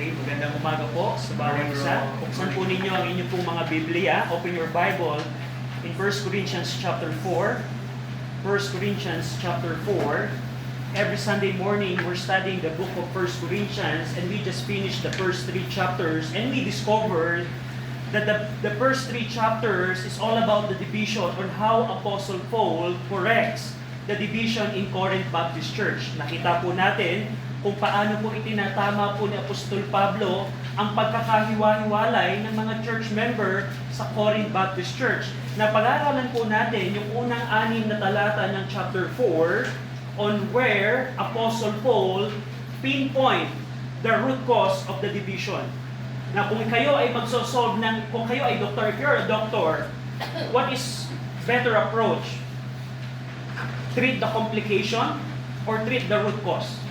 Okay, magandang umaga po sa bawat isa. Buksan po ninyo ang inyong pong mga Biblia. Open your Bible in 1 Corinthians chapter 4. 1 Corinthians chapter 4. Every Sunday morning, we're studying the book of 1 Corinthians, and we just finished the first 3 chapters, and we discovered that the first 3 chapters is all about the division on how Apostle Paul corrects the division in Corinth Baptist Church. Nakita po natin kung paano po itinatama po ni Apostol Pablo ang pagkakahiwa-hiwalay ng mga church member sa Corinth Baptist Church. Napag-aaralan po natin yung unang 6 na talata ng chapter 4 on where Apostle Paul pinpoint the root cause of the division. Na kung kayo ay magsosolve ng, kung kayo ay doctor, if you're a doctor, what is better approach? Treat the complication or treat the root cause?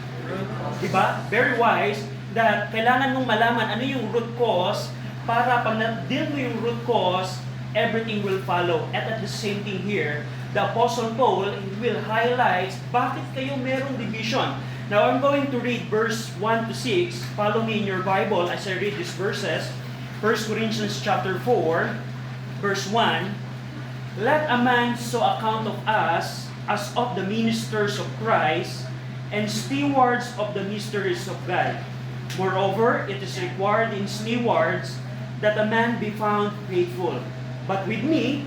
Diba? Very wise that kailangan mong malaman ano yung root cause para pag na-deal mo yung root cause, everything will follow. At the same thing here, the Apostle Paul will highlight bakit kayo merong division. Now, I'm going to read verse 1 to 6. Follow me in your Bible as I read these verses. 1 Corinthians chapter 4, verse 1. Let a man so account of us as of the ministers of Christ, and stewards of the mysteries of God. Moreover, it is required in stewards that a man be found faithful. But with me,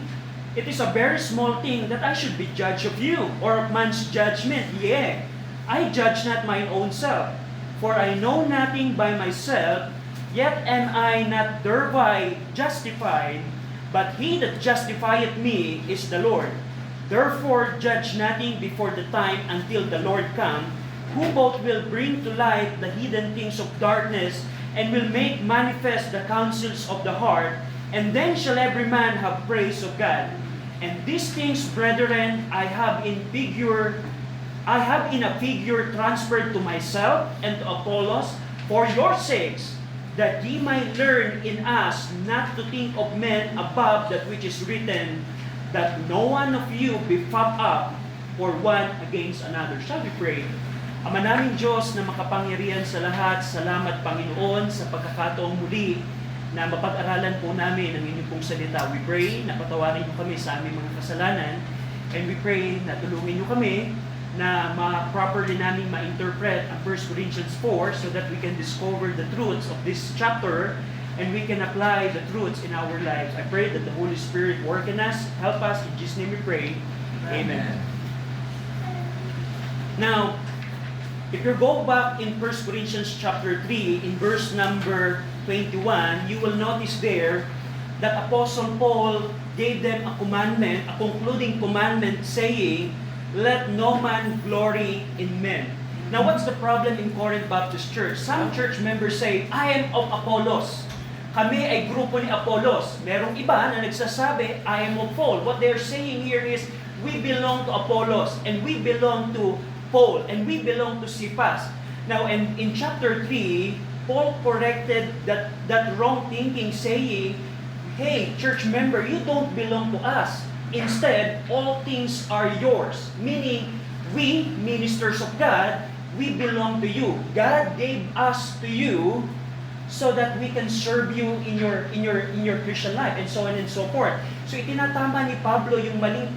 it is a very small thing that I should be judged of you, or of man's judgment. Yea, I judge not mine own self, for I know nothing by myself, yet am I not thereby justified, but he that justifieth me is the Lord. Therefore, judge nothing before the time until the Lord come, who both will bring to light the hidden things of darkness, and will make manifest the counsels of the heart, and then shall every man have praise of God. And these things, brethren, I have in a figure transferred to myself and to Apollos, for your sakes, that ye might learn in us not to think of men above that which is written, that no one of you be puffed up for one against another. Shall we pray? Ama naming Diyos na makapangyarihan sa lahat, salamat Panginoon sa pagkakataong muli na mapag-aralan po namin ang inyong pong salita. We pray na patawarin niyo kami sa aming mga kasalanan, and we pray na tulungin niyo kami na properly namin ma-interpret ang 1 Corinthians 4 so that we can discover the truths of this chapter and we can apply the truths in our lives. I pray that the Holy Spirit work in us, help us. In Jesus' name we pray. Amen. Now, if you go back in 1 Corinthians chapter 3, in verse number 21, you will notice there that Apostle Paul gave them a commandment, a concluding commandment saying, let no man glory in men. Now, what's the problem in Corinth Baptist Church? Some church members say, I am of Apollos. Kami ay grupo ni Apollos. Merong iba na nagsasabi, I am of Paul. What they're saying here is, we belong to Apollos, and we belong to Paul, and we belong to Cephas. Now, in chapter 3, Paul corrected that wrong thinking, saying, hey, church member, you don't belong to us. Instead, all things are yours. Meaning, we, ministers of God, we belong to you. God gave us to you so that we can serve you in your Christian life, and so on and so forth. So itinatama ni Pablo yung maling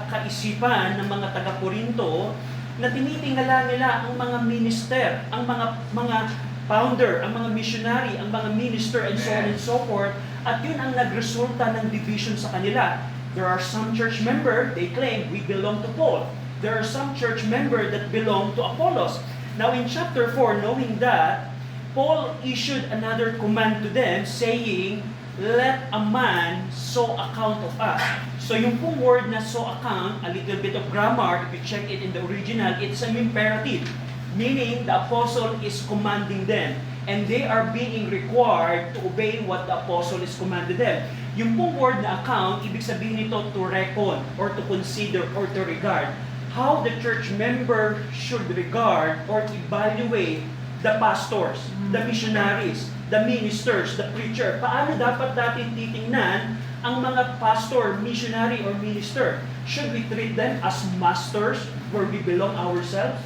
kaisipan ng mga taga-Korinto na tinitingala nila ang mga minister, ang mga founder, ang mga missionary, ang mga minister, and so on and so forth, at yun ang nagresulta ng division sa kanila. There are some church member, they claim, we belong to Paul. There are some church member that belong to Apollos. Now in chapter 4, knowing that, Paul issued another command to them saying, let a man so account of us. So yung pong word na so account, a little bit of grammar, if you check it in the original, it's an imperative. Meaning the apostle is commanding them, and they are being required to obey what the apostle is commanded them. Yung pong word na account, ibig sabihin nito to reckon, or to consider, or to regard. How the church member should regard or evaluate the pastors, the missionaries, the ministers, the preacher. Paano dapat natin titingnan ang mga pastor, missionary, or minister? Should we treat them as masters where we belong ourselves?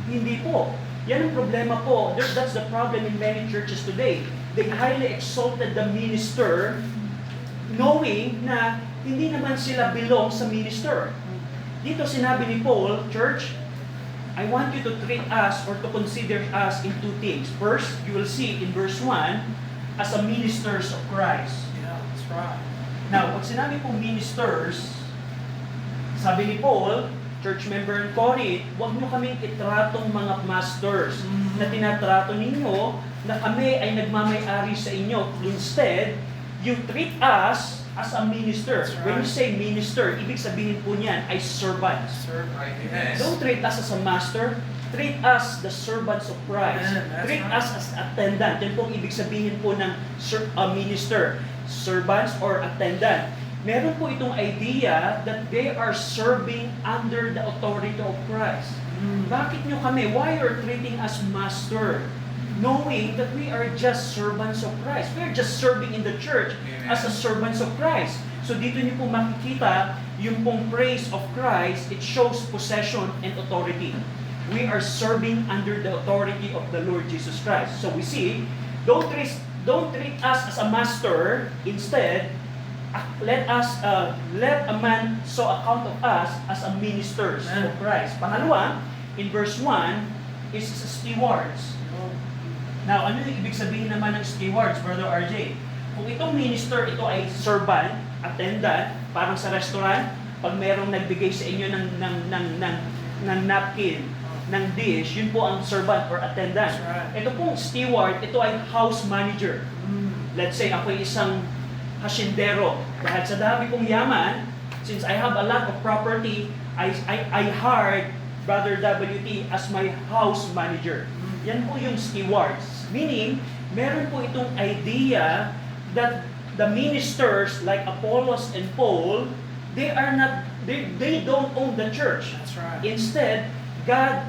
Hindi po. Yan ang problema po. That's the problem in many churches today. They highly exalted the minister knowing na hindi naman sila belong sa minister. Dito sinabi ni Paul, church, I want you to treat us or to consider us in two things. First, you will see in verse 1, as a ministers of Christ. Yeah, that's right. Now, pag sinabi pong ministers, sabi ni Paul, church member in Corinth, huwag nyo kaming itratong mga masters na tinatrato ninyo na kami ay nagmamay-ari sa inyo. Instead, you treat us as a minister. Right. When you say minister, ibig sabihin po niyan ay servants. Right. Yes. Don't treat us as a master. Treat us the servants of Christ. Treat us as attendant. Yan po ang ibig sabihin po ng minister. Servants or attendant. Meron po itong idea that they are serving under the authority of Christ. Bakit nyo kami? Why are treating us master? Knowing that we are just servants of Christ. We are just serving in the church as a servants of Christ. So dito nyo po makikita yung pong praise of Christ, it shows possession and authority. We are serving under the authority of the Lord Jesus Christ. So we see, don't treat us as a master. Instead, let a man so account of us as a ministers of Christ. Pangalawa, in verse 1, is stewards. Now, ano yung ibig sabihin naman ng stewards, Brother RJ? Kung itong minister, ito ay servant, attendant, parang sa restaurant, pag merong nagbigay sa inyo ng napkin, ng dish, yun po ang servant or attendant. Right. Ito pong steward, ito ay house manager. Let's say, ako ay isang hasyendero. Dahil sa dami kong yaman, since I have a lot of property, I hired Brother WT as my house manager. Yan po yung stewards. Meaning, meron po itong idea that the ministers like Apollos and Paul, they don't own the church. That's right. Instead, God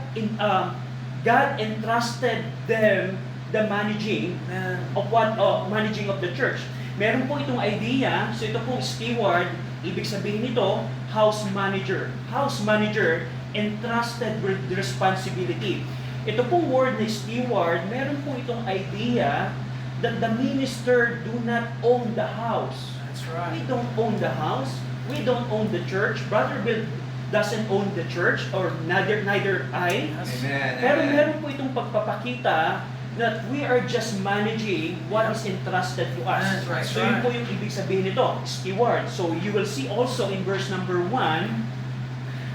entrusted them the managing managing of the church. Meron po itong idea, so ito pong steward, ibig sabihin nito, house manager. House manager entrusted with the responsibility. Ito pong word na steward, meron po itong idea that the minister do not own the house. That's right. We don't own the house. We don't own the church. Brother Bill doesn't own the church, or neither I. Amen. Pero Amen. meron po itong pagpapakita that we are just managing what is entrusted to us. That's right. So yun po yung ibig sabihin nito, steward. So you will see also in verse number 1,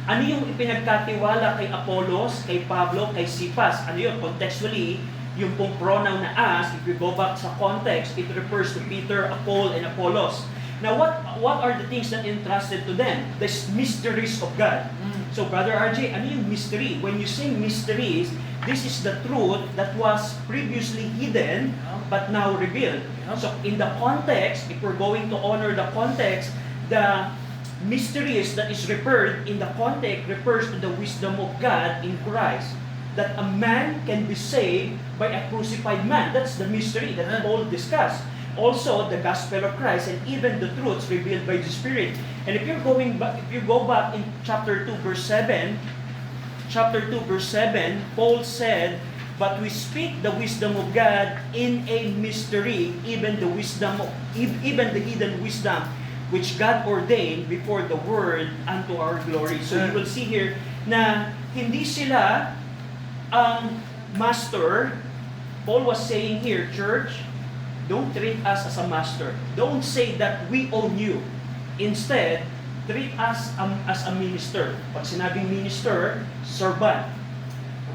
ano yung ipinagkatiwala kay Apollos, kay Pablo, kay Cephas? Ano yun? Contextually, yung pong pronoun na us, if you go back sa context, it refers to Peter, Paul, and Apollos. Now, what are the things that entrusted to them? The mysteries of God. So, Brother RJ, ano yung mystery? When you say mysteries, this is the truth that was previously hidden, but now revealed. So, in the context, if we're going to honor the context, the mysteries that is referred in the context refers to the wisdom of God in Christ. That a man can be saved by a crucified man. That's the mystery that Paul discussed. Also, the gospel of Christ and even the truths revealed by the Spirit. And if you go back in chapter 2 verse 7, Paul said, "But we speak the wisdom of God in a mystery, even the hidden wisdom which God ordained before the world unto our glory." So you will see here na hindi sila ang master. Paul was saying here, church, don't treat us as a master. Don't say that we own you. Instead, treat us as a minister. Pag sinabing minister, servant.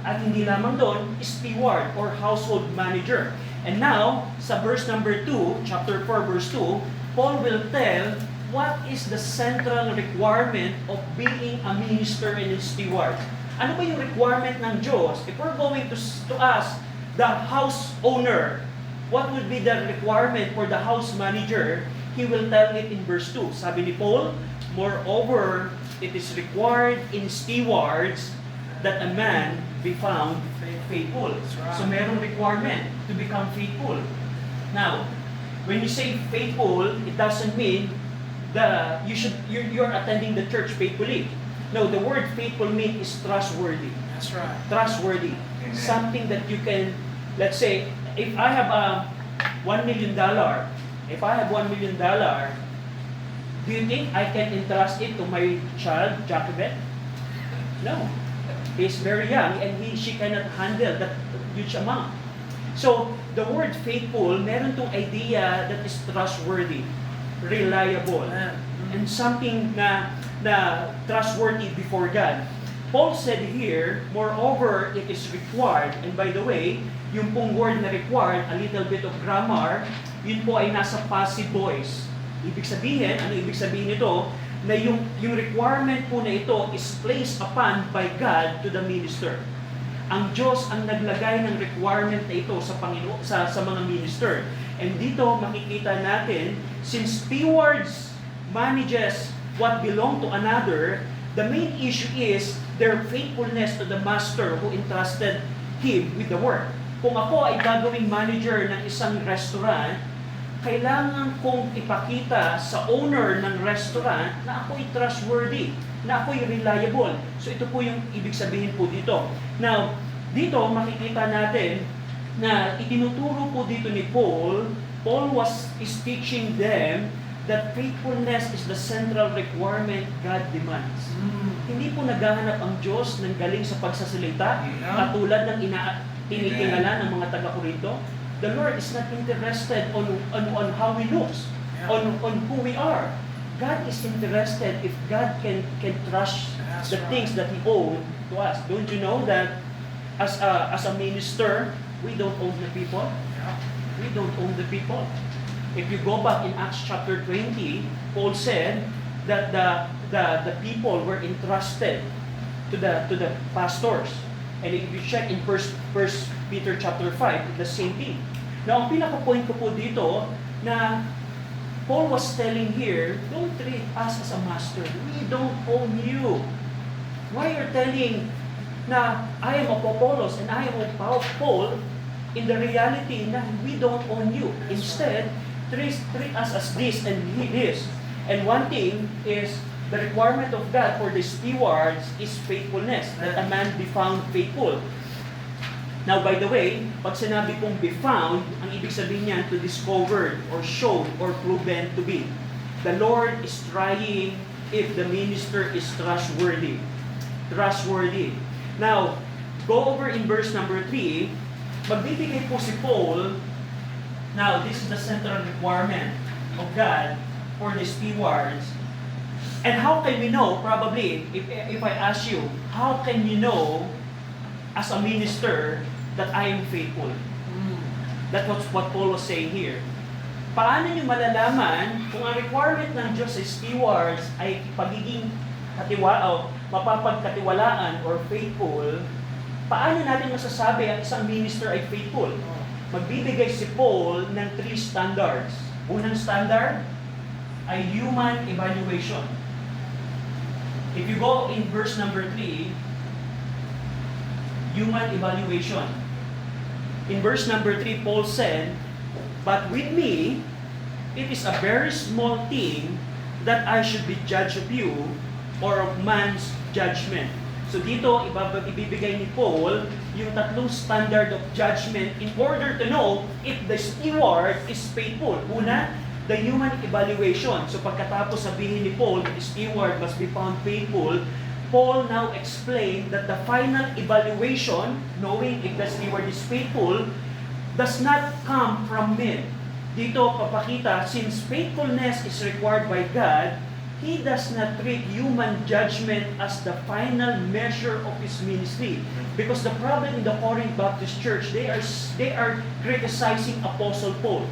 At hindi lamang doon, steward or household manager. And now, sa verse number 2, chapter 4, verse 2, Paul will tell what is the central requirement of being a minister and a steward. Ano ba yung requirement ng Diyos? If we're going to ask the house owner, what would be the requirement for the house manager? He will tell it in verse 2. Sabi ni Paul, "Moreover, it is required in stewards that a man be found faithful." So merong requirement to become faithful. Now, when you say faithful, it doesn't mean that you're attending the church faithfully. No, the word faithful means is trustworthy. That's right. Trustworthy. Something that you can, let's say, if I have $1 million, if I have $1 million, do you think I can entrust it to my child, Jacobet? No. He's very young and she cannot handle that huge amount. So, the word faithful, meron tong idea that is trustworthy, reliable, and something na trustworthy before God. Paul said here, moreover, it is required, and by the way, yung pong word na required, a little bit of grammar, yun po ay nasa passive voice. Ibig sabihin, ano ibig sabihin nito? Na yung requirement po na ito is placed upon by God to the minister. Ang Diyos ang naglagay ng requirement na ito sa Panginoon, sa mga minister. And dito makikita natin, since stewards manages what belong to another, the main issue is their faithfulness to the master who entrusted him with the work. Kung ako ay gagawing manager ng isang restaurant, kailangan kong ipakita sa owner ng restaurant na ako'y trustworthy, na ako'y reliable. So ito po yung ibig sabihin po dito. Now, dito makikita natin na itinuturo po dito ni Paul is teaching them that faithfulness is the central requirement God demands. Hindi po naghahanap ang Diyos ng galing sa pagsasalita, katulad ng tinitingala ng mga taga-Korinto. The Lord is not interested on how we look, on who we are. God is interested if God can trust the things that He owed to us. Don't you know that as a minister, we don't own the people? We don't own the people. If you go back in Acts chapter 20, Paul said that the people were entrusted to the pastors. And if you check in First Peter chapter 5, the same thing. Now, ang pinaka-point ko po dito na Paul was telling here, don't treat us as a master. We don't own you. Why you're telling na I am of Apollos and I am of Paul, in the reality na we don't own you. Instead, treat us as this and he this. And one thing is, the requirement of God for the stewards is faithfulness, that a man be found faithful. Now, by the way, pag sinabi kong be found, ang ibig sabihin niyan to discovered or shown or proven to be. The Lord is trying if the minister is trustworthy. Trustworthy. Now, go over in verse number 3, magbibigay po si Paul. Now, this is the central requirement of God for the stewards. And how can we know, probably, if I ask you, how can you know as a minister that I am faithful? That's what Paul was saying here. Paano nyo malalaman kung ang requirement ng Diyos sa stewards ay pagiging mapapagkatiwalaan or faithful? Paano natin masasabi ang isang minister ay faithful? Magbibigay si Paul ng 3 standards. Unang standard ay human evaluation. If you go in verse number 3, human evaluation. In verse number 3, Paul said, "But with me, it is a very small thing that I should be judged of you or of man's judgment." So dito, ibibigay ni Paul yung 3 standard of judgment in order to know if the steward is faithful. Una, the human evaluation. So pagkatapos sabihin ni Paul that the steward must be found faithful, Paul now explained that the final evaluation, knowing if the steward is faithful, does not come from men. Dito papakita, since faithfulness is required by God, He does not treat human judgment as the final measure of His ministry. Because the problem in the Corinth Baptist Church, they are criticizing Apostle Paul.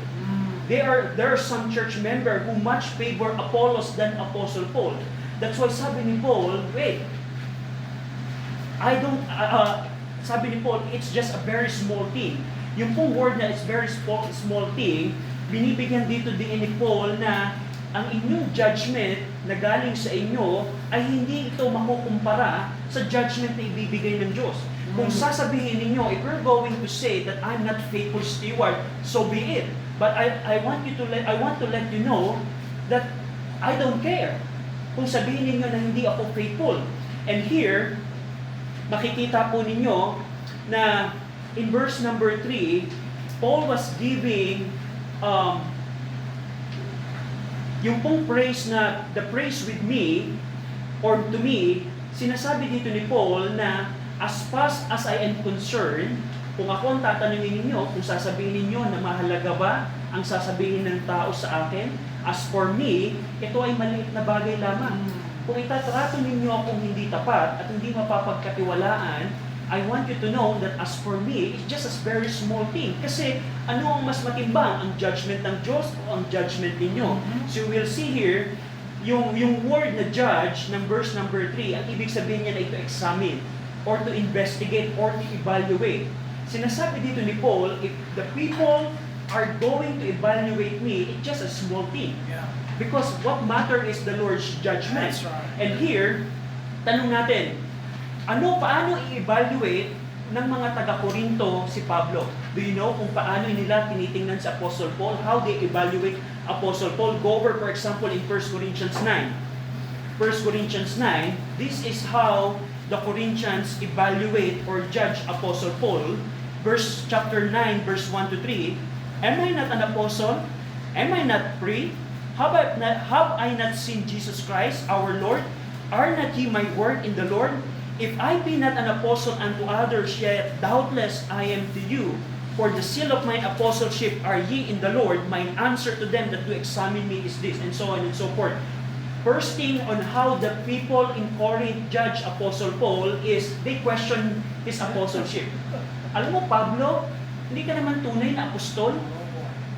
There are some church member who much favor Apollos than Apostle Paul. That's why sabi ni Paul, sabi ni Paul, it's just a very small thing. Yung pong word na it's very small thing, binibigyan dito din ni Paul na ang inyong judgment na galing sa inyo ay hindi ito makukumpara sa judgment na ibibigay ng Diyos. Kung sasabihin ninyo, if you're going to say that I'm not faithful steward, so be it. But I want to let you know that I don't care kung sabihin ninyo na hindi ako faithful. And here, makikita po ninyo na in verse number 3, Paul was giving yung pong praise na the praise with me or to me, sinasabi dito ni Paul na as fast as I am concerned, kung ako ang tatanungin ninyo, kung sasabihin ninyo na mahalaga ba ang sasabihin ng tao sa akin, as for me, ito ay maliit na bagay lamang. Kung itatrato ninyo akong hindi tapat at hindi mapapagkatiwalaan, I want you to know that as for me, it's just a very small thing. Kasi ano ang mas matimbang? Ang judgment ng Diyos o ang judgment ninyo? So we'll see here, yung word na judge ng verse number 3, ang ibig sabihin niya na ito examine or to investigate or to evaluate. Sinasabi dito ni Paul, if the people are going to evaluate me, it's just a small thing. Yeah. Because what matter is the Lord's judgment. That's right. And here, tanong natin, paano i-evaluate ng mga taga-Korinto si Pablo? Do you know kung paano nila tinitingnan si Apostle Paul? How they evaluate Apostle Paul? Go over, for example, in 1 Corinthians 9. 1 Corinthians 9, this is how the Corinthians evaluate or judge Apostle Paul. Chapter 9, verse 1 to 3. Am I not an apostle? Am I not free? Have I not seen Jesus Christ, our Lord? Are not ye my work in the Lord? If I be not an apostle unto others, yet doubtless I am to you. For the seal of my apostleship are ye in the Lord. Mine answer to them that do examine me is this, and so on and so forth. First thing on how the people in Corinth judge Apostle Paul is they question his apostleship. Alam mo, Pablo, hindi ka naman tunay na apostol.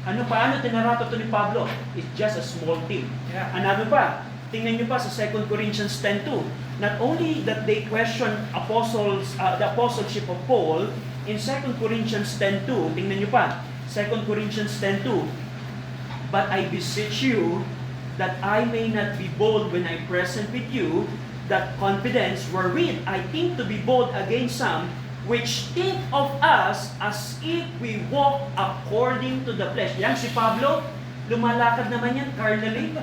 Paano tinarato to ni Pablo? It's just a small thing. Yeah. Ano pa? Tingnan nyo pa sa 2 Corinthians 10:2. Not only that they question the apostleship of Paul, in 2 Corinthians 10:2, tingnan nyo pa, 2 Corinthians 10:2, but I beseech you that I may not be bold when I present with you, that confidence wherewith I think to be bold against some, which think of us as if we walk according to the flesh. Yan si Pablo, lumalakad naman yan carnally.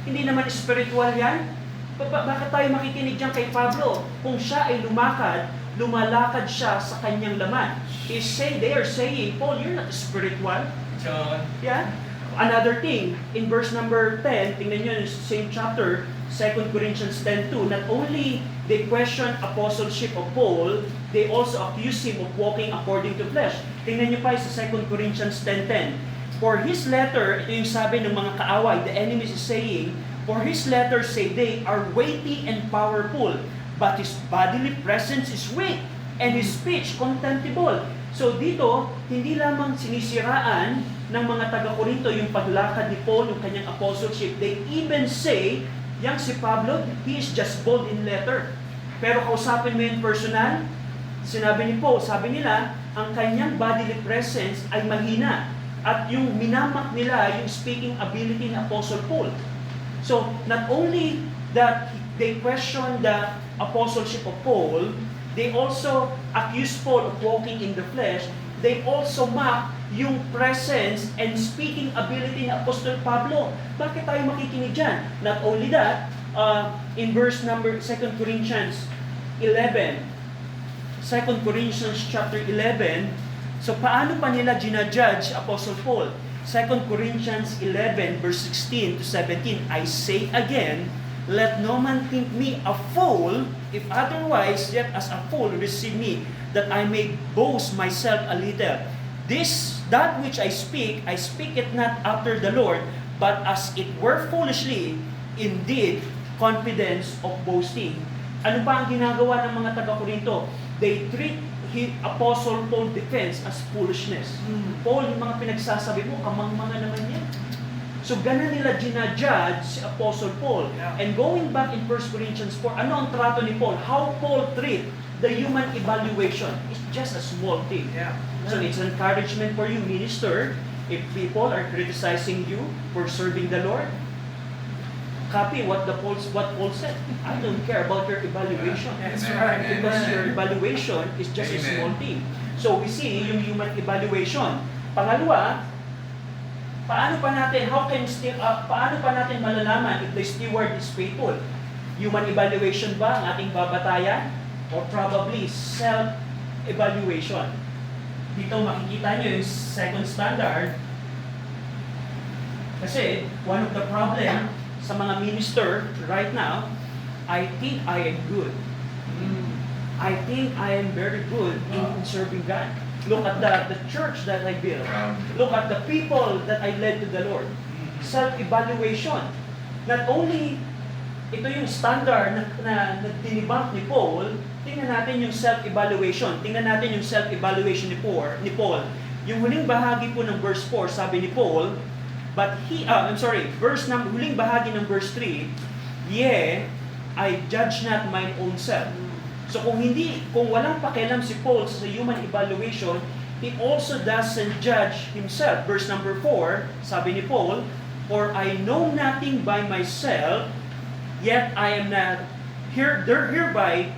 Hindi naman spiritual yan. Bakit tayo makikinig dyan kay Pablo? Kung siya ay lumalakad siya sa kanyang laman. They are saying, Paul, you're not spiritual. John. Yeah? Another thing, in verse number 10, tingnan nyo in the same chapter, 2 Corinthians 10:2, not only they question apostleship of Paul, they also accuse him of walking according to flesh. Tingnan nyo pa sa 2 Corinthians 10:10. For his letter, ito yung sabi ng mga kaaway, the enemies is saying, for his letters, say they, are weighty and powerful, but his bodily presence is weak, and his speech contemptible. So dito, hindi lamang sinisiraan ng mga taga-Korinto yung paglakad ni Paul, yung kanyang apostleship. They even say, yang si Pablo, he is just bold in letter. Pero kausapin mo yung personal, sinabi ni Paul, sabi nila, ang kanyang bodily presence ay mahina. At yung minamak nila, yung speaking ability ni Apostle Paul. So, not only that they question the apostleship of Paul, they also accuse Paul of walking in the flesh. They also mock yung presence and speaking ability ni Apostle Pablo. Bakit tayo makikinig dyan? Not only that, in verse number 2 Corinthians 11, 2 Corinthians chapter 11, so paano pa nila ginajudge Apostle Paul? 2 Corinthians 11 verse 16 to 17, I say again, let no man think me a fool, if otherwise yet as a fool receive me, that I may boast myself a little. That which I speak it not after the Lord, but as it were foolishly, indeed, confidence of boasting. Ano ba ang ginagawa ng mga taga-Korinto? They treat Apostle Paul defense as foolishness. Paul, yung mga pinagsasabi mo, kamang-manga naman yan. So, ganun nila ginajudge si Apostle Paul. Yeah. And going back in 1 Corinthians 4, ano ang trato ni Paul? How Paul treat the human evaluation? It's just a small thing. Yeah. So, it's an encouragement for you, minister. If people are criticizing you for serving the Lord, copy what Paul said. I don't care about your evaluation. That's right. Because your evaluation is just a small thing. So we see yung human evaluation. Pangalawa, paano pa natin malalaman if the steward is faithful? Human evaluation ba ang ating babatayan? Or probably self-evaluation. Dito makikita nyo yung second standard. Kasi one of the problem sa mga minister right now, I think I am good. I think I am very good in serving God. Look at the church that I built. Look at the people that I led to the Lord. Self-evaluation. Not only ito yung standard na dinibunk ni Paul, tingnan natin yung self-evaluation. Tingnan natin yung self-evaluation ni Paul. Yung huling bahagi po ng verse 4, sabi ni Paul, huling bahagi ng verse 3, "Yea, I judge not mine own self." So kung walang pakialam si Paul sa human evaluation, he also doesn't judge himself. Verse number 4, sabi ni Paul, "For I know nothing by myself, yet I am not hereby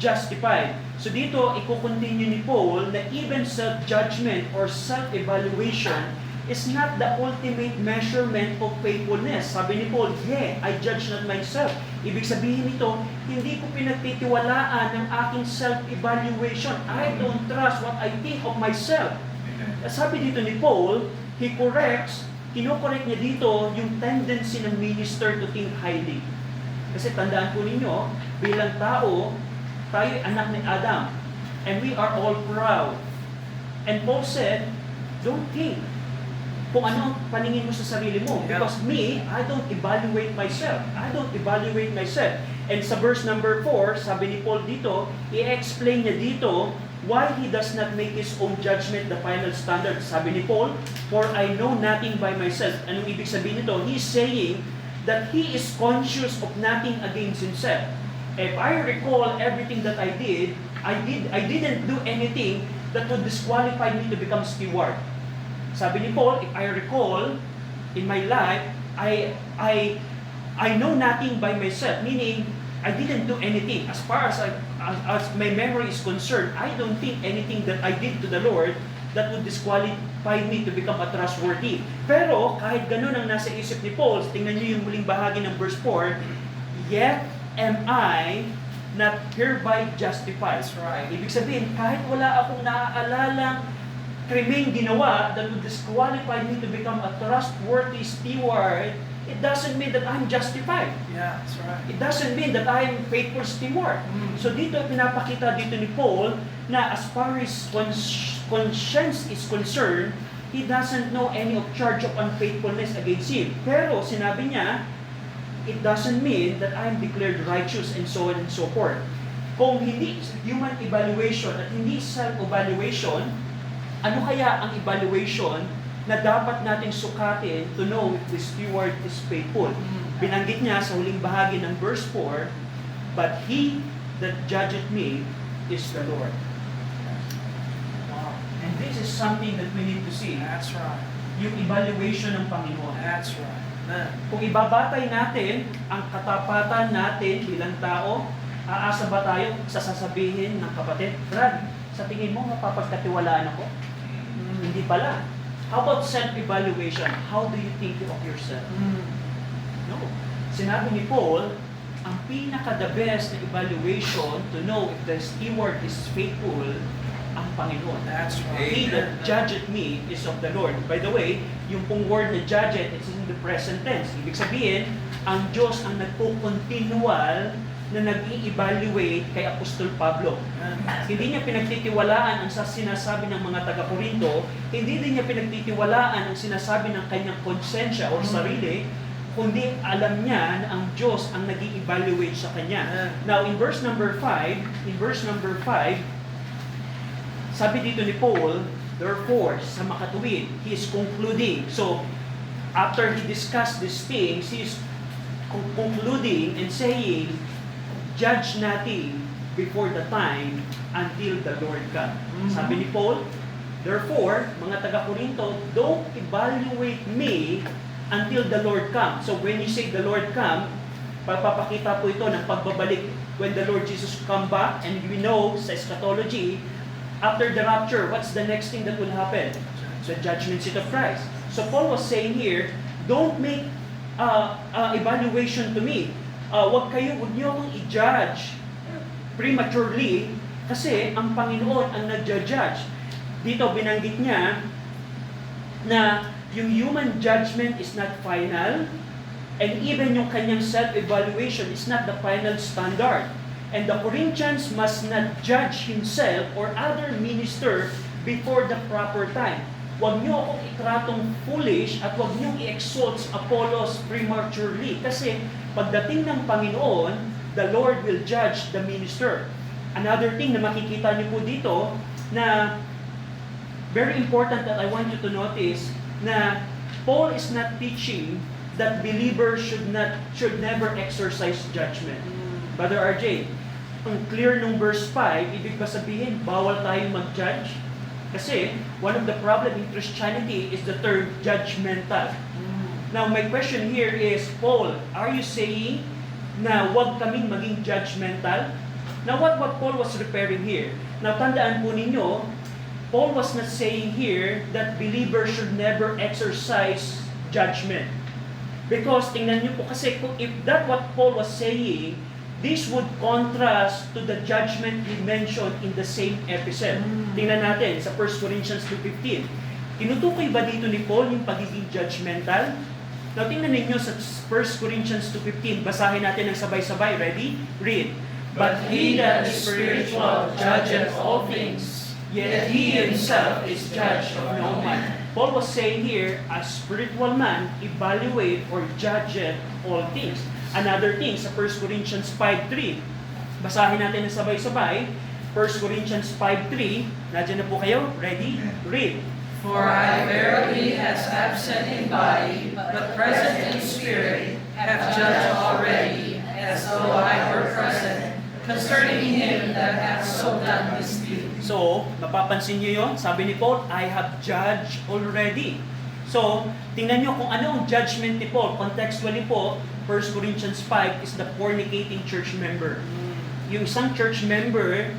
justified." So dito, i-continue ni Paul na even self-judgment or self-evaluation is not the ultimate measurement of faithfulness. Sabi ni Paul, "Yeah, I judge not myself." Ibig sabihin nito, hindi ko pinagtitiwalaan ng aking self-evaluation. I don't trust what I think of myself. Sabi dito ni Paul, kinokorek niya dito yung tendency ng minister to think highly. Kasi tandaan po ninyo, bilang tao, tayo anak ni Adam. And we are all proud. And Paul said, don't think kung ano ang paningin mo sa sarili mo. Because me, I don't evaluate myself. And sa verse number 4, sabi ni Paul dito, i-explain niya dito why he does not make his own judgment the final standard. Sabi ni Paul, "For I know nothing by myself." Anong ibig sabihin nito? He's saying that he is conscious of nothing against himself. If I recall everything that I didn't do anything that would disqualify me to become steward. Sabi ni Paul, if I recall in my life, I know nothing by myself, meaning I didn't do anything. As far as my memory is concerned, I don't think anything that I did to the Lord that would disqualify me to become a trustworthy. Pero kahit ganun ang nasa isip ni Paul, tingnan niyo yung muling bahagi ng verse 4, "Yet am I not hereby justified." That's right. Ibig sabihin, kahit wala akong naaalala krimeng ginawa that would disqualify me to become a trustworthy steward, it doesn't mean that I'm justified. Yeah, that's right. It doesn't mean that I am faithful steward. So dito, pinapakita dito ni Paul na as far as conscience is concerned, he doesn't know any of charge of unfaithfulness against him. Pero sinabi niya, it doesn't mean that I'm declared righteous and so on and so forth. Kung hindi human evaluation at hindi self-evaluation, ano kaya ang evaluation na dapat nating sukatin to know if the steward is faithful? Binanggit niya sa huling bahagi ng verse 4, "But he that judgeth me is the Lord." Wow. And this is something that we need to see. That's right. Yung evaluation ng Panginoon. That's right. Amen. Kung ibabatay natin ang katapatan natin bilang tao, aasa ba tayo sa sasabihin ng kapatid, "Brad, sa tingin mo mapapagkatiwalaan ako?" Hindi pala. How about self-evaluation? How do you think of yourself? No. Sinabi ni Paul, ang pinaka-the best na evaluation to know if the steward is faithful, ang Panginoon. That's right. He that judgeth me is of the Lord. By the way, yung pong word na judgeth, it's in the present tense. Ibig sabihin, ang Diyos ang nagpo-continual na nag-i-evaluate kay Apostol Pablo. Hindi niya pinagtitiwalaan ang sinasabi ng mga taga-Korinto, hindi din niya pinagtitiwalaan ang sinasabi ng kanyang konsensya o sarili, kundi alam niya na ang Diyos ang nag-i-evaluate sa kanya. Now, in verse number 5, sabi dito ni Paul, therefore, sa makatuwid, he is concluding. So, after he discussed these things, he is concluding and saying, judge natin before the time until the Lord come. Sabi ni Paul, therefore, mga taga-Korinto, don't evaluate me until the Lord come. So when you say the Lord come, pagpapakita po ito ng pagbabalik when the Lord Jesus come back, and we know sa eschatology, after the rapture, what's the next thing that will happen? The judgment seat of Christ. So Paul was saying here, don't make evaluation to me. Huwag niyo akong i-judge prematurely Kasi ang Panginoon ang nagja-judge. Dito binanggit niya na yung human judgment is not final, and even yung kanyang self-evaluation is not the final standard. And the Corinthians must not judge himself or other minister before the proper time. Huwag niyo akong itratong foolish at huwag niyo i-exalt Apollos prematurely. Kasi pagdating ng Panginoon, the Lord will judge the minister. Another thing na makikita niyo po dito na very important that I want you to notice na Paul is not teaching that believers should never exercise judgment. Brother RJ, ang clear nung verse 5, ibig ba sabihin bawal tayong mag-judge? Kasi one of the problem in Christianity is the term judgmental. Now my question here is, Paul, are you saying na huwag kaming maging judgmental? Now what Paul was referring here? Now tandaan po ninyo, Paul was not saying here that believers should never exercise judgment. Because tingnan niyo po kasi if that what Paul was saying, this would contrast to the judgment he mentioned in the same episode. Tingnan natin sa 1 Corinthians 2:15. Tinutukoy ba dito ni Paul yung pagiging judgmental? Now tingnan ninyo sa 1 Corinthians 2:15. Basahin natin ng sabay-sabay. Ready? Read. But he that is spiritual judgeth all things, Yet he himself is judge of no man. Paul was saying here, a spiritual man evaluate or judge all things. Another thing sa 1 Corinthians 5:3. Basahin natin ng sabay-sabay. 1 Corinthians 5:3. Nandiyan na po kayo? Ready? Read. For I verily, as absent in body, but present in spirit, have judged already, as though I were present, concerning him that hath so done this deed. So, mapapansin niyo yun? Sabi ni Paul, I have judged already. So, tingnan niyo kung ano ang judgment ni Paul. Contextually po, 1 Corinthians 5 is the fornicating church member. Yung isang church member,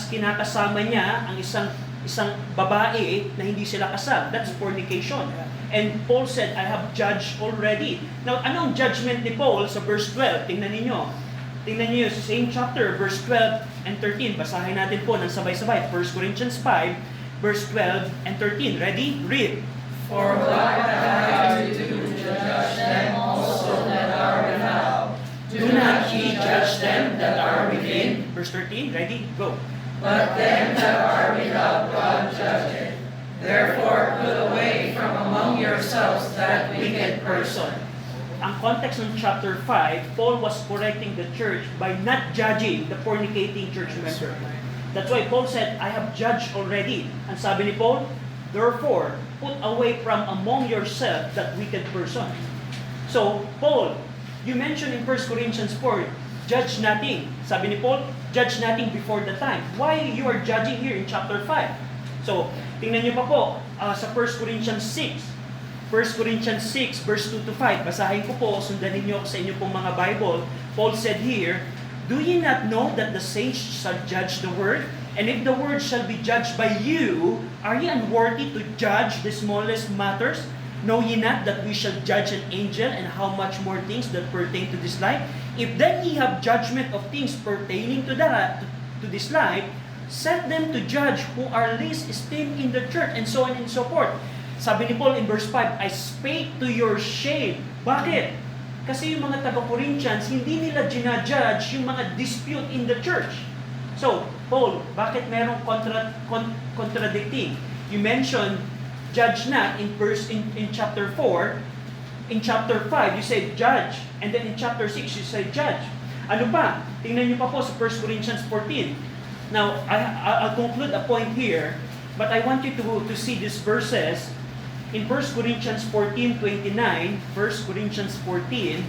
kinakasama niya ang isang babae na hindi sila kasal. That's fornication. And Paul said, I have judged already. Now, ano ang judgment ni Paul sa verse 12? Tingnan niyo. Tingnan niyo sa same chapter, verse 12 and 13. Basahin natin po ng sabay-sabay. 1 Corinthians 5, verse 12 and 13. Ready? Read. For what have I to do to judge them also that are without? Do not ye judge them that are within. Verse 13. Ready? Go. But them that are without God judgeth. Therefore put away from among yourselves that wicked person. Ang context ng chapter 5, Paul was correcting the church by not judging the fornicating church member. That's why Paul said, I have judged already. Ang sabi ni Paul, therefore, put away from among yourself that wicked person. So, Paul, you mentioned in 1 Corinthians 4, judge nothing. Sabi ni Paul, judge nothing before the time. Why you are judging here in chapter 5? So, tingnan niyo pa po sa 1 Corinthians 6. 1 Corinthians 6, verse 2 to 5. Basahin ko po, sundanin niyo sa inyo pong mga Bible. Paul said here, do ye not know that the saints shall judge the word? And if the word shall be judged by you, are ye unworthy to judge the smallest matters? Know ye not that we shall judge an angel, and how much more things that pertain to this life? If then ye have judgment of things pertaining to this life, set them to judge who are least esteemed in the church, and so on and so forth. Sabi ni Paul in verse 5, I spake to your shame. Bakit? Kasi yung mga taga-Corinthians, hindi nila ginajudge yung mga dispute in the church. So, Paul, bakit merong contradicting? You mentioned, judge not in chapter 4. In chapter 5, you said judge. And then in chapter 6, you said judge. Ano pa? Tingnan niyo pa po sa 1 Corinthians 14. Now, I'll conclude a point here, but I want you to see these verses. In 1 Corinthians 14:29, 1 Corinthians 14,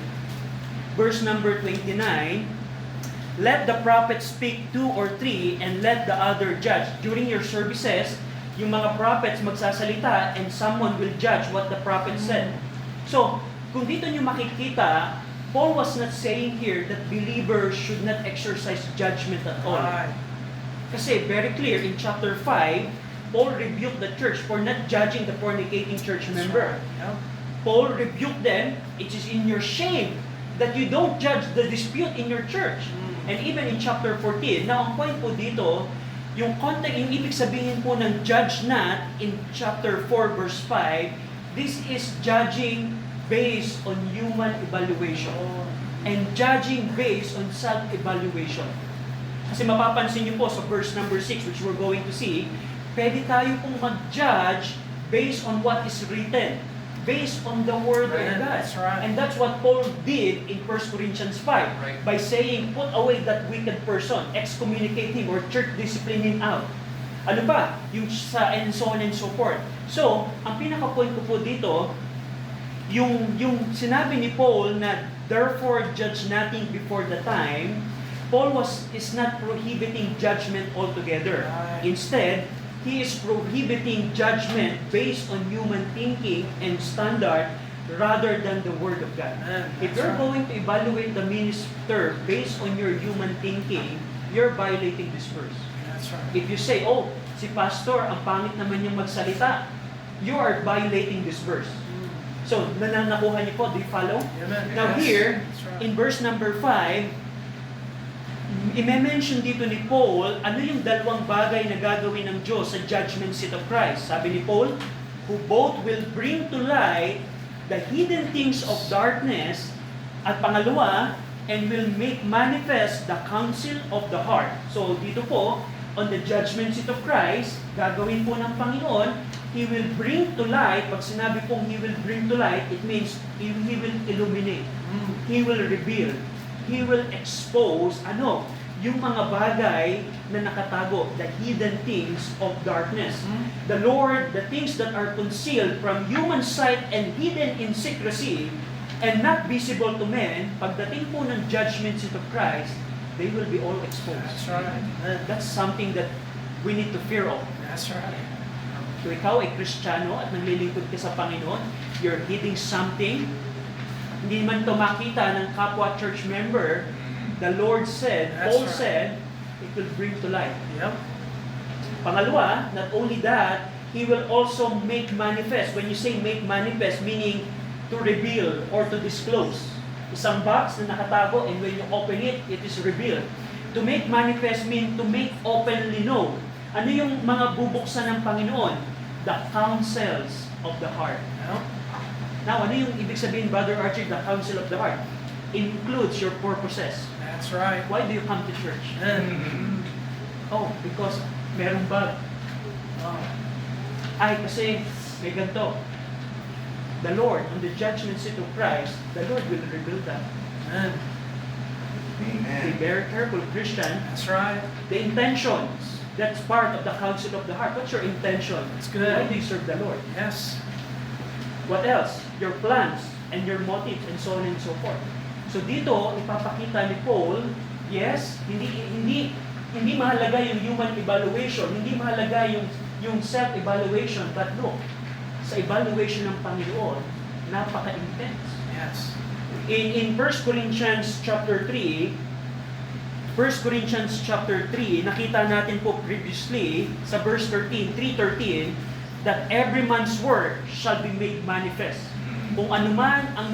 verse number 29, let the prophet speak 2 or 3 and let the other judge. During your services, yung mga prophets magsasalita and someone will judge what the prophet said. So, kung dito nyo makikita, Paul was not saying here that believers should not exercise judgment at all. Kasi very clear in chapter 5, Paul rebuked the church for not judging the fornicating church member. Paul rebuked them, it is in your shame that you don't judge the dispute in your church. And even in chapter 14, now ang point po dito, yung context, yung ibig sabihin po ng judge not in chapter 4 verse 5, this is judging based on human evaluation and judging based on self-evaluation. Kasi mapapansin niyo po sa verse number 6, which we're going to see, pwede tayo pong mag-judge based on what is written, based on the Word of God. That's right. And that's what Paul did in 1 Corinthians 5 Right. by saying, put away that wicked person, excommunicate him, or church discipline him out. Ano pa? Yung sa and so on and so forth. So, ang pinaka-point ko po dito, yung sinabi ni Paul na therefore judge nothing before the time, Paul is not prohibiting judgment altogether. Right. Instead, he is prohibiting judgment based on human thinking and standard rather than the Word of God. If you're going to evaluate the minister based on your human thinking, you're violating this verse. That's right. If you say, oh, si pastor, ang pangit naman niyang magsalita, you are violating this verse. So, nananakuha niyo po, do you follow? Amen. Now Yes. here, That's right. in verse number 5, i-mention dito ni Paul, ano yung dalawang bagay na gagawin ng Diyos sa judgment seat of Christ. Sabi ni Paul, who both will bring to light the hidden things of darkness, at pangalawa, and will make manifest the counsel of the heart. So dito po, on the judgment seat of Christ, gagawin po ng Panginoon, He will bring to light. Pag sinabi pong He will bring to light, it means He will illuminate. He will reveal. He will expose, yung mga bagay na nakatago, the hidden things of darkness. The Lord, the things that are concealed from human sight and hidden in secrecy and not visible to men, pagdating po ng judgment seat of Christ, they will be all exposed. That's right. That's something that we need to fear of. That's right. So ikaw ay Kristiyano at naglilingkod ka sa Panginoon, you're hiding something, hindi man ito makita ng kapwa church member, the Lord said, That's Paul right. said, it will bring to light. Yep. Pangalawa, not only that, He will also make manifest. When you say make manifest, meaning to reveal or to disclose. Isang box na nakatago and when you open it, it is revealed. To make manifest mean to make openly known. Ano yung mga bubuksan ng Panginoon? The counsels of the heart. Yep. Now, ano yung ibig sabihin, Brother Archie, the counsel of the heart? Includes your purposes. That's right. Why do you come to church? Oh, because meron bag. Oh. Ay, kasi may ganito. The Lord, on the judgment seat of Christ, the Lord will reveal that. Amen. Be Amen. very careful, Christian. That's right. The intentions, that's part of the counsel of the heart. What's your intention? It's good. Why do you serve the Lord? Yes. What else? Your plans and your motives and so on and so forth. So dito, ipapakita ni Paul, yes, hindi mahalaga yung human evaluation, hindi mahalaga yung self-evaluation, but look, sa evaluation ng Panginoon, napaka-intense. Yes. In 1 Corinthians chapter 3, nakita natin po previously sa verse 3:13, that every man's work shall be made manifest. Kung anuman ang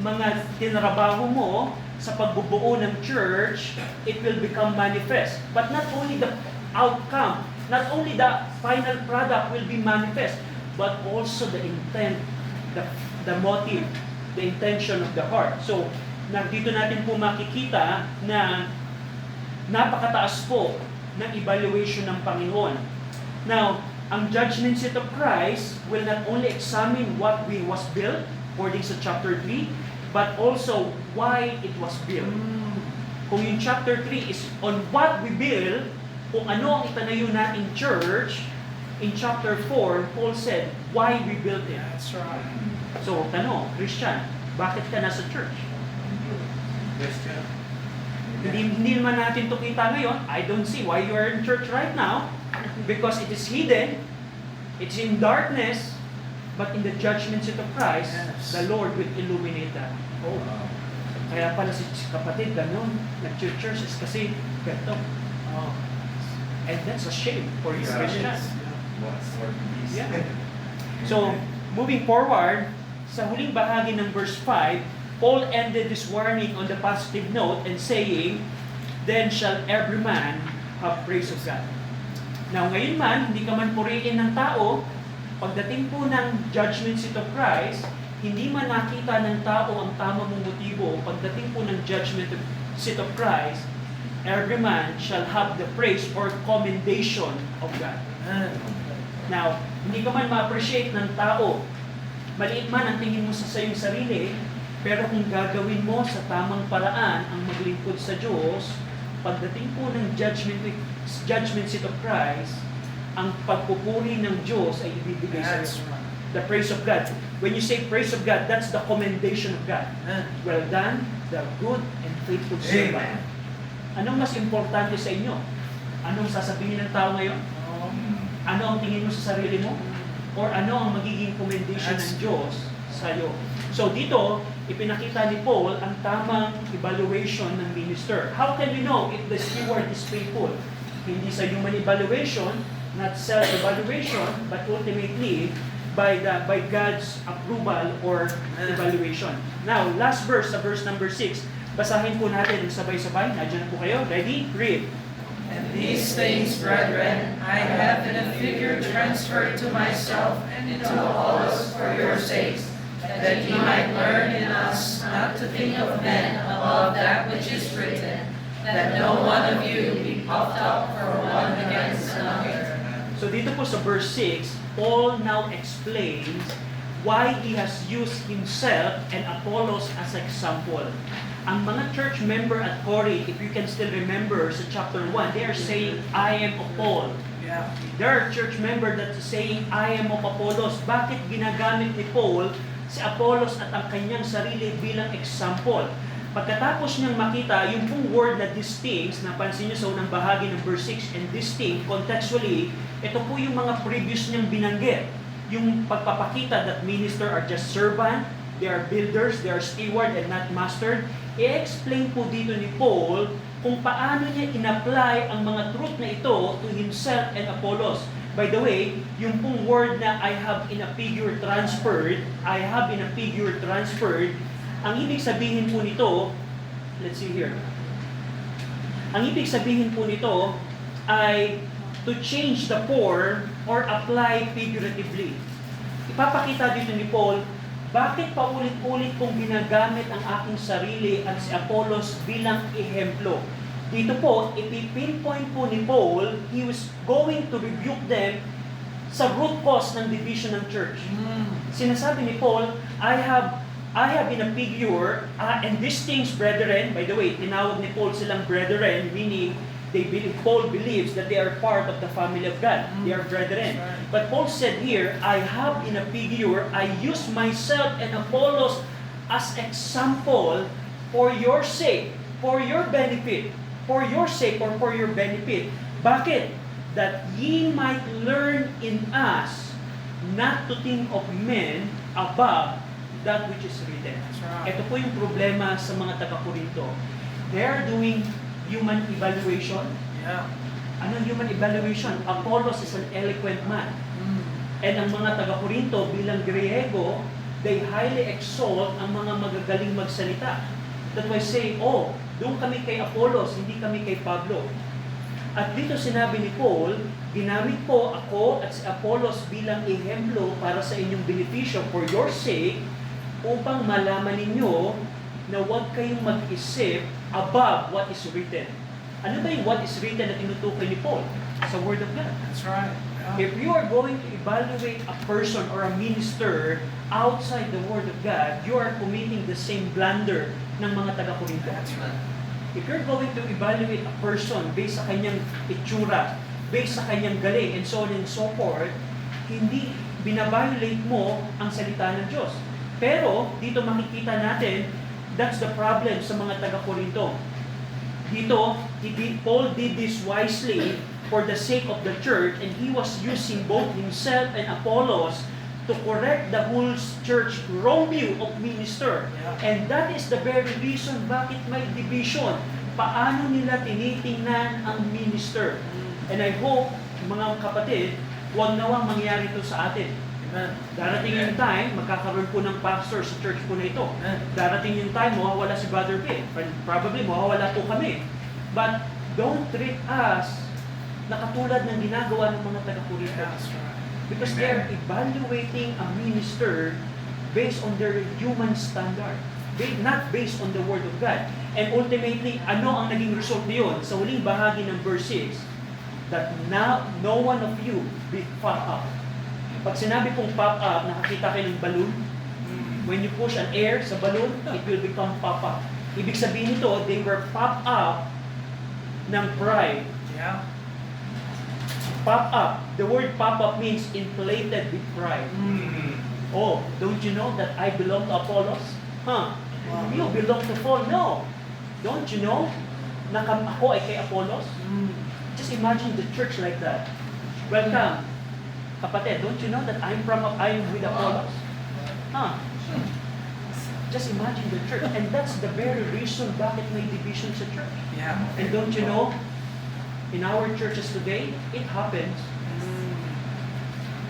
mga tinrabaho mo sa pagbubuo ng church, it will become manifest. But not only the outcome, not only the final product will be manifest, but also the intent, the motive, the intention of the heart. So, dito natin po makikita na napakataas po ng evaluation ng Panginoon. Now, ang judgment seat of Christ will not only examine what was built, according sa chapter 3, but also why it was built. Kung yung chapter 3 is on what we build, kung ano ang itanayo nating church, in chapter 4, Paul said, why we built it. That's right. So, tanong, Christian, bakit ka nasa church? Christian. Hindi naman natin ito kita ngayon. I don't see why you are in church right now. Because it is hidden, it's in darkness, but in the judgment seat of Christ, Yes. the Lord will illuminate that. Oh, kaya pala si kapatid, ganun, nag-church is kasi ganito. Oh. And that's a shame for you, Yeah. Christian. What's more peace? Yeah. So, moving forward, sa huling bahagi ng verse 5, Paul ended this warning on the positive note and saying, then shall every man have praise of God. Now ngayon man, hindi ka man purihin ng tao, pagdating po ng judgment seat of Christ, hindi man nakita ng tao ang tamang motibo, pagdating po ng judgment seat of Christ, every man shall have the praise or commendation of God. Now, hindi ka man ma-appreciate ng tao, maliit man ang tingin mo sa iyong sarili, pero kung gagawin mo sa tamang paraan ang maglingkod sa Diyos, pagdating po ng judgment seat of Christ, ang pagpupuri ng Diyos ay ibibigay sa iyo. The praise of God. When you say praise of God, that's the commendation of God. Well done, the good and faithful servant. Anong mas importante sa inyo? Anong sasabihin ng tao ngayon? Ano ang tingin mo sa sarili mo? Or ano ang magiging commendation ng Diyos sa iyo? So dito, ipinakita ni Paul ang tamang evaluation ng minister. How can we know if the steward is faithful? Hindi sa human evaluation, not self-evaluation, but ultimately by God's approval or evaluation. Now, last verse, sa verse number 6. Basahin po natin ng sabay-sabay. Nandiyan na po kayo. Ready? Read. And these things, brethren, I have in a figure transferred to myself and into Apollos for your sakes, that ye might learn in us not to think of men above that which is written, that no one of you be puffed up for one against another. So dito po sa verse 6, Paul now explains why he has used himself and Apollos as example. Ang mga church member at Corinth, if you can still remember sa chapter 1, they are saying, I am of Paul. Yeah. There are church member that is saying, I am of Apollos. Bakit ginagamit ni Paul si Apollos at ang kanyang sarili bilang example? Pagkatapos niyang makita yung pong word na distinct, napansin niyo sa unang bahagi ng verse 6, and distinct, contextually, ito po yung mga previous niyang binanggit. Yung pagpapakita that minister are just servant, they are builders, they are steward and not master. I-explain po dito ni Paul kung paano niya in-apply ang mga truth na ito to himself and Apollos. By the way, yung pong word na I have in a figure transferred, ang ibig sabihin po nito, let's see here. Ang ibig sabihin po nito ay to change the form or apply figuratively. Ipapakita dito ni Paul, bakit paulit-ulit kong ginagamit ang aking sarili at si Apollos bilang ehemplo? Dito po, ipipinpoint po ni Paul, he was going to rebuke them sa root cause ng division ng church. Sinasabi ni Paul, I have in a figure, and these things, brethren, by the way, tinawag ni Paul silang brethren, meaning Paul believes that they are part of the family of God. They are brethren. But Paul said here, I have in a figure, I use myself and Apollos as example for your sake, for your benefit, for your sake or for your benefit. Bakit? That ye might learn in us not to think of men above that which is written. Ito po yung problema sa mga taga-Korinto. They are doing human evaluation. Yeah. Anong human evaluation? Apollos is an eloquent man. And ang mga taga-Korinto bilang Griego, they highly exalt ang mga magagaling magsalita. That why say, doon kami kay Apollos, hindi kami kay Pablo. At dito sinabi ni Paul, ginamit po ako at si Apollos bilang ehemplo para sa inyong benepisyo for your sake, upang malaman ninyo na huwag kayong mag-isip above what is written. Ano ba yung what is written na tinutukoy ni Paul? Sa Word of God. That's right. If you are going to evaluate a person or a minister outside the Word of God, you are committing the same blunder ng mga taga-Korinto. That's right. If you're going to evaluate a person based sa kanyang itsura, based sa kanyang galing, and so on and so forth, hindi binabiolate mo ang salita ng Diyos. Pero, dito makikita natin, that's the problem sa mga taga-Korinto. Dito, Paul did this wisely for the sake of the church, and he was using both himself and Apollos to correct the whole church wrong view of minister. And that is the very reason bakit may division. Paano nila tinitingnan ang minister? And I hope, mga kapatid, huwag nawang mangyari ito sa atin. Darating yung time, magkakaroon po ng pastor sa church po na ito. Darating yung time, mawawala si Brother Bill. Probably, mawawala po kami. But don't treat us na katulad ng ginagawa ng mga taga-Corinto. That's right. Because they're evaluating a minister based on their human standard. Not based on the Word of God. And ultimately, ano ang naging result niyon? Sa huling bahagi ng verse 6, that now no one of you be puffed up. Pag sinabi pong pop up, nakakita kayo ng balloon. When you push an air sa balloon, it will become pop up. Ibig sabihin nito, they were pop up ng pride. Yeah. Pop up. The word pop up means inflated with pride. Oh, don't you know that I belong to Apollos? Huh? You belong to Paul? No. Don't you know na ako ay kay Apollos? Just imagine the church like that. Welcome. Kapatid, don't you know that I'm with Apollos? Huh? Just imagine the church. And that's the very reason bakit may division sa church. Yeah. And don't you know, in our churches today, it happens.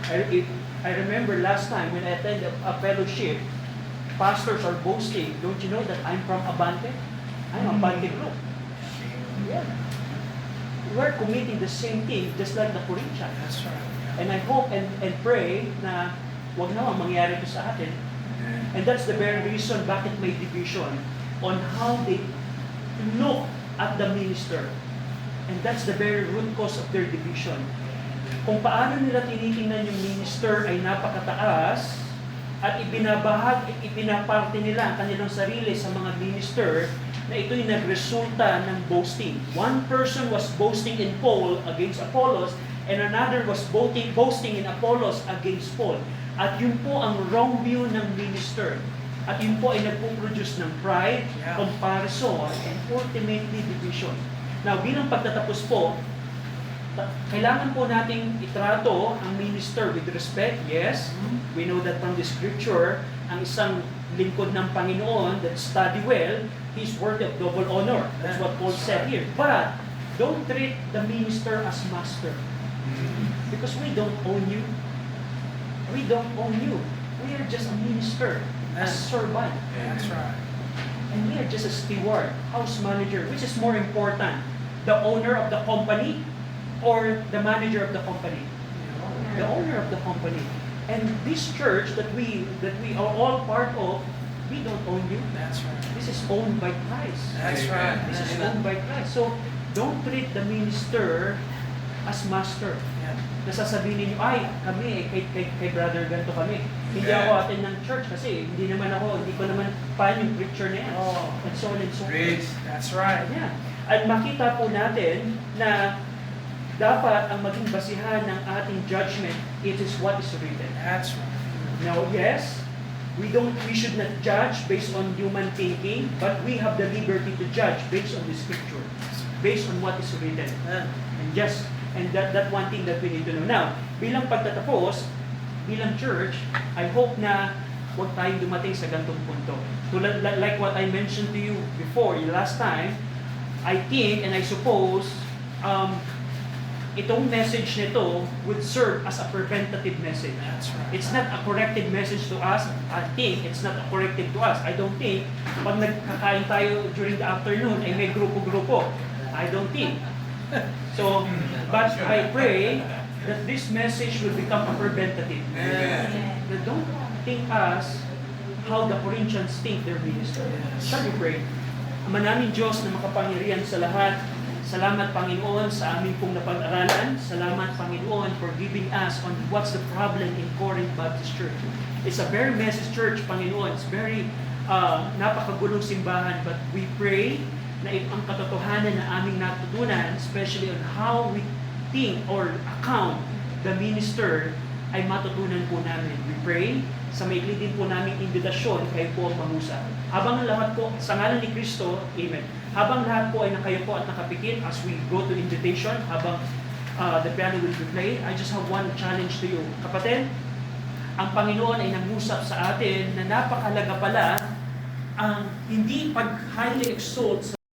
I remember last time when I attended a fellowship, pastors are boasting, don't you know that I'm from Abante? I'm Abante group. Yeah. We're committing the same thing just like the Corinthians. That's right. And I hope and pray na wag na mangyari ito sa atin. And that's the very reason bakit may division on how they look at the minister. And that's the very root cause of their division. Kung paano nila tinitingnan yung minister ay napakataas at ipinaparte nila ang kanilang sarili sa mga minister na ito'y nagresulta ng boasting. One person was boasting in Paul against Apollos and another was boasting in Apollos against Paul. At yun po ang wrong view ng minister. At yun po ay nagpo-produce ng pride, comparison, and ultimately division. Now, bilang pagtatapos po, kailangan po nating itrato ang minister with respect. Yes, we know that from the scripture, ang isang lingkod ng Panginoon that study well, he's worthy of double honor. That's what Paul said here. But, don't treat the minister as master. Because we don't own you. We don't own you. We are just a minister, a servant. That's right. And we are just a steward, house manager. Which is more important? The owner of the company or the manager of the company? The owner of the company. And this church that we are all part of, we don't own you. That's right. This is owned by Christ. That's right. This is owned by Christ. So, don't treat the minister as master. Yeah. Nasasabihin ninyo, ay, kami, kay brother ganito kami. Hindi ako atin ng church kasi hindi ko naman pa yung preacher na yan. Oh. And so on and so Preach. forth. That's right. Yeah. At makita po natin na dapat ang maging basihan ng ating judgment, it is what is written. That's right. Now, yes, we should not judge based on human thinking, but we have the liberty to judge based on the scripture, based on what is written. And that one thing that we need to know. Now, bilang pagtatapos, bilang church, I hope na huwag tayong dumating sa gantong punto. Tulad, like what I mentioned to you before, last time, I think and I suppose, itong message nito would serve as a preventative message. That's right. It's not a corrective message to us. I think it's not a corrective to us. I don't think pag nagkakain tayo during the afternoon ay may grupo-grupo. I don't think. So, but I pray that this message will become a preventative. That don't think us how the Corinthians think their minister. Shall we pray? Ama namin Diyos na makapangyarihan sa lahat, salamat Panginoon sa aming pong napag-aralan. Salamat Panginoon for giving us on what's the problem in Corinth Baptist Church. It's a very messy church, Panginoon. It's very napakagulong simbahan, but we pray na ang katotohanan na aming natutunan, especially on how we think or account the minister, ay matutunan po namin. We pray, sa maikli din po namin imbitasyon, kayo po ang mangusap. Habang ang lahat po, sa ngalan ni Kristo, Amen. Habang lahat po ay nakayo po at nakapikit as we go to invitation, habang the piano will be played, I just have one challenge to you. Kapatid, ang Panginoon ay nangusap sa atin na napakalaga pala ang hindi pag-highly exalt